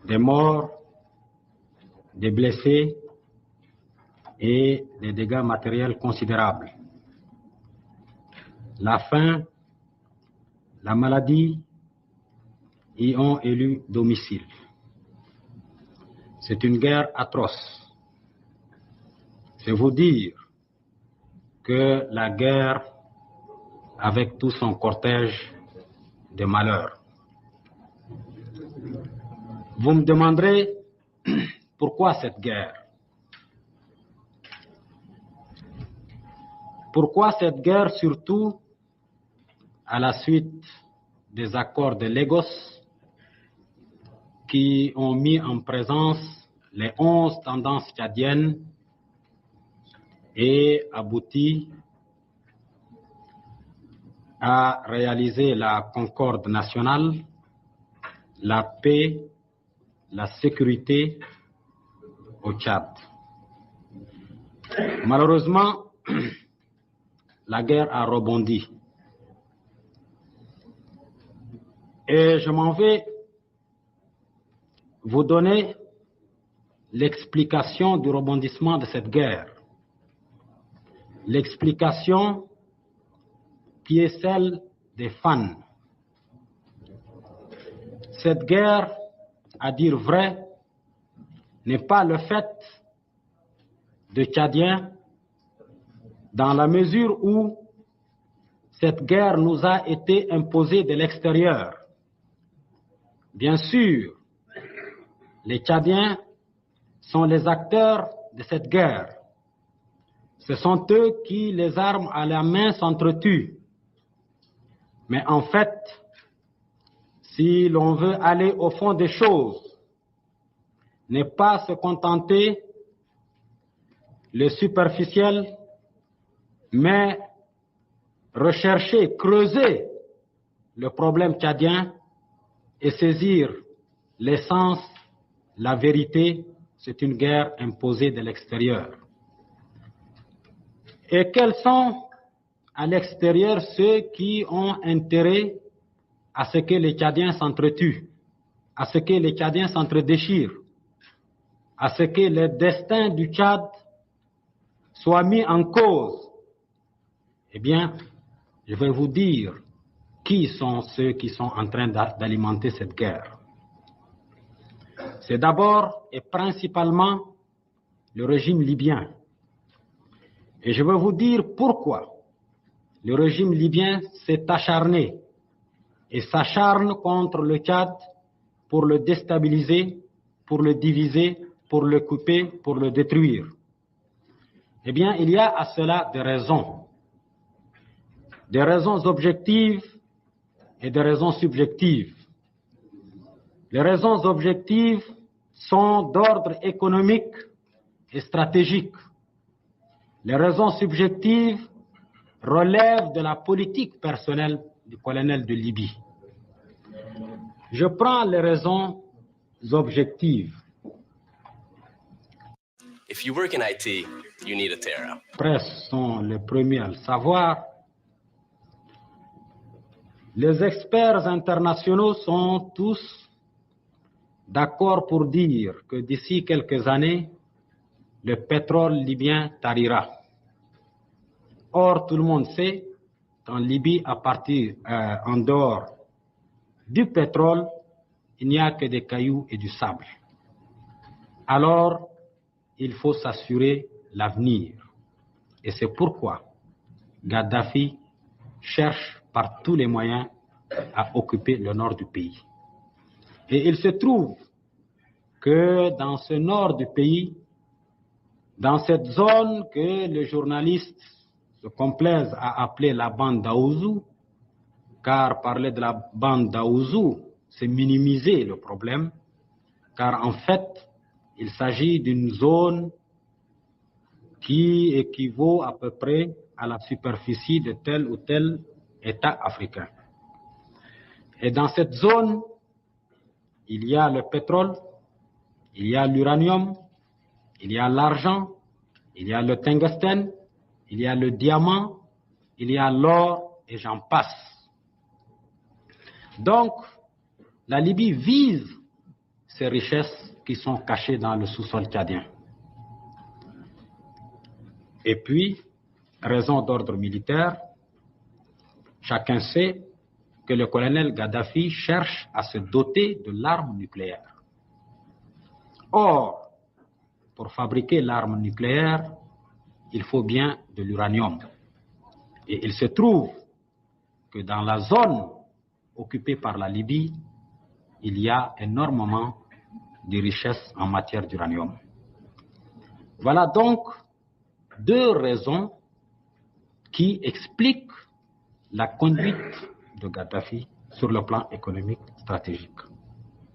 des morts, des blessés et des dégâts matériels considérables. La faim, la maladie y ont élu domicile. C'est une guerre atroce. C'est vous dire que la guerre, avec tout son cortège de malheurs. Vous me demanderez pourquoi cette guerre? Pourquoi cette guerre, surtout à la suite des accords de Lagos qui ont mis en présence les 11 tendances tchadiennes et abouti à réaliser la concorde nationale, la paix, la sécurité au Tchad. Malheureusement, la guerre a rebondi. Et je m'en vais vous donner l'explication du rebondissement de cette guerre. L'explication qui est celle des fans. Cette guerre, à dire vrai, n'est pas le fait de Tchadiens dans la mesure où cette guerre nous a été imposée de l'extérieur. Bien sûr, les Tchadiens sont les acteurs de cette guerre. Ce sont eux qui, les armes à la main, s'entretuent. Mais en fait, si l'on veut aller au fond des choses, n'est pas se contenter le superficiel, mais rechercher, creuser le problème tchadien et saisir l'essence, la vérité, c'est une guerre imposée de l'extérieur. Et quels sont à l'extérieur ceux qui ont intérêt à ce que les Tchadiens s'entretuent, à ce que les Tchadiens s'entredéchirent, à ce que le destin du Tchad soit mis en cause? Eh bien, je vais vous dire qui sont ceux qui sont en train d'alimenter cette guerre. C'est d'abord et principalement le régime libyen. Et je vais vous dire pourquoi le régime libyen s'est acharné et s'acharne contre le Tchad pour le déstabiliser, pour le diviser, pour le couper, pour le détruire. Eh bien, il y a à cela des raisons objectives et des raisons subjectives. Les raisons objectives sont d'ordre économique et stratégique. Les raisons subjectives relèvent de la politique personnelle du colonel de Libye. Je prends les raisons objectives. If you work in IT, you need a Tera. Presse sont les premiers à le savoir. Les experts internationaux sont tous d'accord pour dire que d'ici quelques années, le pétrole libyen tarira. Or, tout le monde sait qu'en Libye, en dehors du pétrole, il n'y a que des cailloux et du sable. Alors, il faut s'assurer l'avenir. Et c'est pourquoi Kadhafi cherche par tous les moyens à occuper le nord du pays. Et il se trouve que dans ce nord du pays, dans cette zone que les journalistes se complaisent à appeler la bande d'Aouzou, car parler de la bande d'Aouzou, c'est minimiser le problème, car en fait, il s'agit d'une zone qui équivaut à peu près à la superficie de tel ou tel État africain. Et dans cette zone, il y a le pétrole, il y a l'uranium, il y a l'argent, il y a le tungstène, il y a le diamant, il y a l'or et j'en passe. Donc, la Libye vise ces richesses qui sont cachées dans le sous-sol tchadien. Et puis, raison d'ordre militaire, chacun sait que le colonel Gaddafi cherche à se doter de l'arme nucléaire. Or, pour fabriquer l'arme nucléaire, il faut bien de l'uranium. Et il se trouve que dans la zone occupée par la Libye, il y a énormément de richesses en matière d'uranium. Voilà donc deux raisons qui expliquent la conduite de Gaddafi sur le plan économique stratégique.